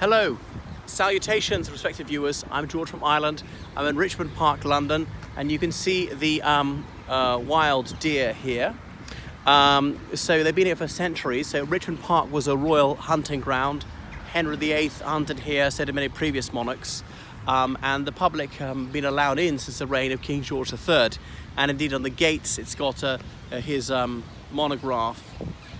Hello, salutations respected viewers. I'm George from Ireland. I'm in Richmond Park, London, and you can see the wild deer here. So they've been here for centuries. So Richmond Park was a royal hunting ground. Henry VIII hunted here, so did many previous monarchs. And the public been allowed in since the reign of King George III. And indeed on the gates it's got his monograph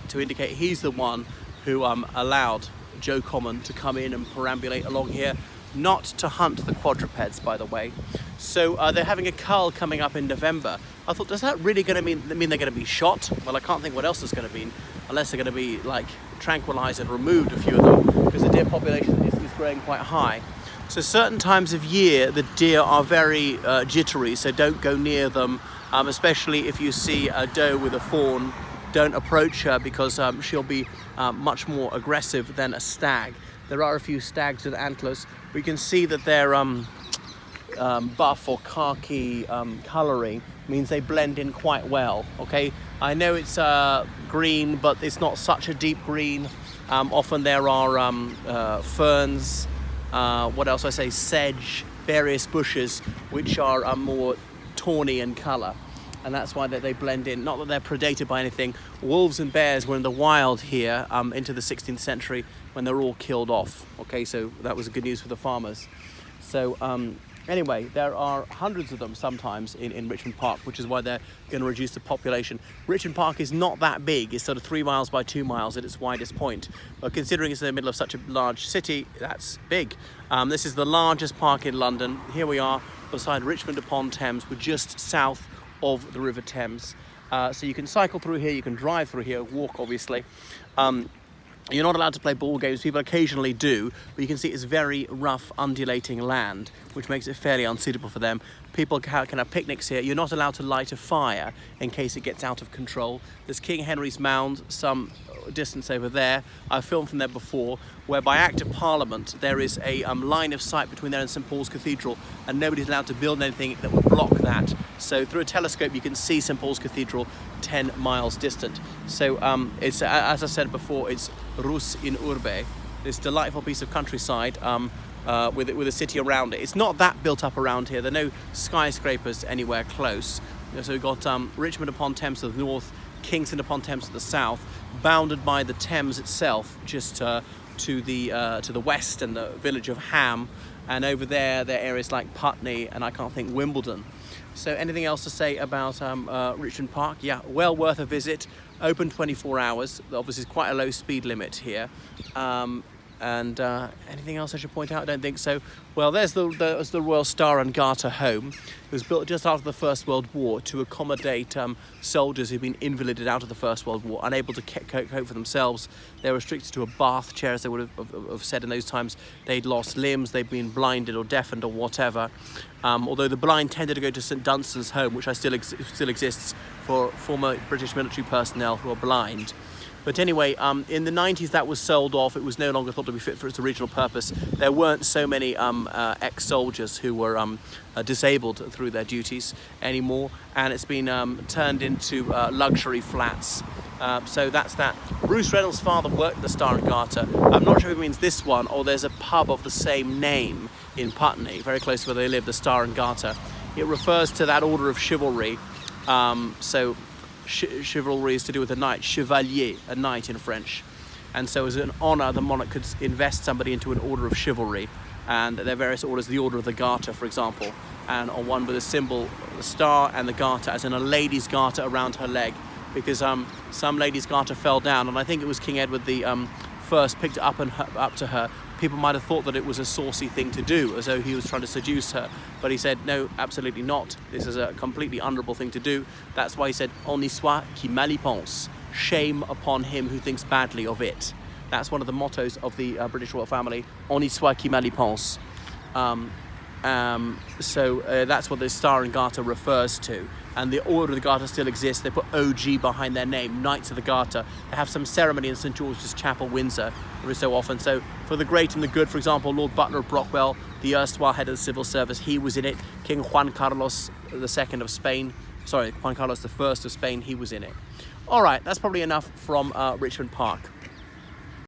to indicate he's the one who allowed Joe Common to come in and perambulate along here, not to hunt the quadrupeds, by the way. So they're having a cull coming up in November. I thought, does that really going to mean they're going to be shot? Well, I can't think what else it's going to mean, unless they're going to be like tranquilized and removed, a few of them, because the deer population is growing quite high. So certain times of year the deer are very jittery, so don't go near them, especially if you see a doe with a fawn. Don't approach her because she'll be much more aggressive than a stag. There are a few stags with antlers, but you can see that their buff or khaki colouring means they blend in quite well. Okay, I know it's green, but it's not such a deep green. Often there are ferns, what else I say, sedge, various bushes which are more tawny in colour. And that's why they blend in. Not that they're predated by anything. Wolves and bears were in the wild here into the 16th century when they were all killed off. Okay, so that was good news for the farmers. So anyway, there are hundreds of them sometimes in Richmond Park, which is why they're going to reduce the population. Richmond Park is not that big. It's sort of 3 miles by 2 miles at its widest point. But considering it's in the middle of such a large city, that's big. This is the largest park in London. Here we are beside Richmond upon Thames. We're just south of the River Thames. So you can cycle through here, you can drive through here, walk obviously. You're not allowed to play ball games. People occasionally do, but you can see it's very rough, undulating land, which makes it fairly unsuitable for them. People can have picnics here. You're not allowed to light a fire in case it gets out of control. There's King Henry's Mound, some distance over there. I've filmed from there before, where by Act of Parliament there is a line of sight between there and St Paul's Cathedral, and nobody's allowed to build anything that would block that. So through a telescope you can see St Paul's Cathedral 10 miles distant. So it's, as I said before, it's Rus in Urbe, this delightful piece of countryside with a city around it. It's not that built up around here. There are no skyscrapers anywhere close. So we've got Richmond upon Thames to the north, Kingston upon Thames to the south, bounded by the Thames itself just to the west, and the village of Ham, and over there are areas like Putney and I can't think Wimbledon. So anything else to say about Richmond Park? Yeah, well worth a visit. Open 24 hours. Obviously it's quite a low speed limit here. And anything else I should point out? I don't think so. Well, there's the Royal Star and Garter home. It was built just after the First World War to accommodate soldiers who'd been invalided out of the First World War, unable to cope for themselves. They were restricted to a bath chair, as they would have said in those times. They'd lost limbs, they'd been blinded or deafened or whatever. Although the blind tended to go to St Dunstan's home, which still exists for former British military personnel who are blind. But anyway, in the 90s that was sold off. It was no longer thought to be fit for its original purpose. There weren't so many ex-soldiers who were disabled through their duties anymore, and it's been turned into luxury flats. So that's that. Bruce Reynolds' father worked at the Star and Garter. I'm not sure if it means this one or there's a pub of the same name in Putney, very close to where they live, the Star and Garter. It refers to that order of chivalry. Chivalry is to do with a knight, chevalier, a knight in French. And so as an honour, the monarch could invest somebody into an order of chivalry. And there are various orders, the Order of the Garter, for example. And on one with a symbol, the star and the garter, as in a lady's garter around her leg. Because some lady's garter fell down, and I think it was King Edward the First picked it up to her. People might have thought that it was a saucy thing to do, as though he was trying to seduce her. But he said, no, absolutely not. This is a completely honourable thing to do. That's why he said, "On y soit qui mal y pense." Shame upon him who thinks badly of it. That's one of the mottos of the British royal family. On y soit qui mal y pense. So that's what the Star and Garter refers to. And the Order of the Garter still exists. They put OG behind their name, Knights of the Garter. They have some ceremony in St George's Chapel, Windsor, every so often. So for the great and the good, for example, Lord Butler of Brockwell, the erstwhile head of the civil service, he was in it. King Juan Carlos II of Spain, Juan Carlos I of Spain, he was in it. All right, that's probably enough from Richmond Park.